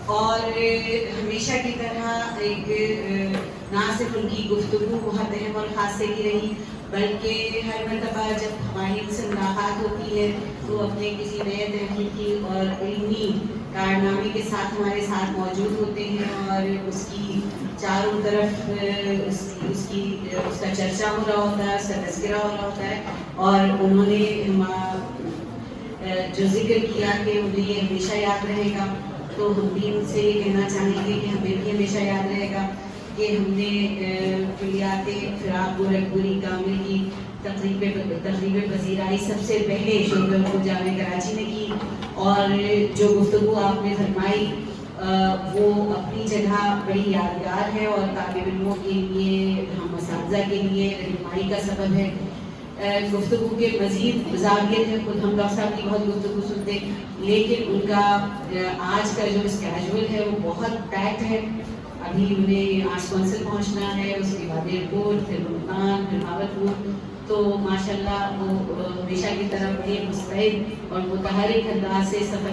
اور ہمیشہ کی طرح ایک نہ صرف ان کی گفتگو بہت اہم اور خاصے کی رہی، بلکہ ہر مرتبہ جب ہماری ان سے ملاقات ہوتی ہے تو اپنے کسی نئے تحقیقی اور علمی کارنامے کے ساتھ ہمارے ساتھ موجود ہوتے ہیں، اور اس کی چاروں طرف اس کا چرچا ہو رہا ہوتا ہے، اس کا تذکرہ ہو رہا ہوتا ہے، اور انہوں نے جو ذکر کیا کہ انہیں یہ ہمیشہ یاد رہے گا، تو ہم بھی ان سے یہ کہنا چاہیں گے کہ ہمیں بھی ہمیشہ یاد رہے گا کہ ہم نے کلیات فراق گورکھپوری کامل کی تقریب پذیرائی سب سے پہلے شعبہ اردو جامعہ کراچی نے کی، اور جو گفتگو آپ نے فرمائی وہ اپنی جگہ بڑی یادگار ہے اور طالب علموں کے لیے، ہم اساتذہ کے لیے رہنمائی کا سبب ہے۔ گفتگو کے مزید زاویے تھے، خود ہم ڈاکٹر صاحب کی بہت گفتگو سنتے، لیکن ان کا آج کا جو اسکیجول ہے وہ بہت پیکڈ ہے۔ ابھی انہیں آج کونسل پہنچنا ہے، اس کے بعد ایئرپورٹ، پھر ملتان، پھر بھاولپور، تو ماشاء اللہ وہ ہمیشہ کی طرح بڑے مستعد اور متحرک انداز سے سفر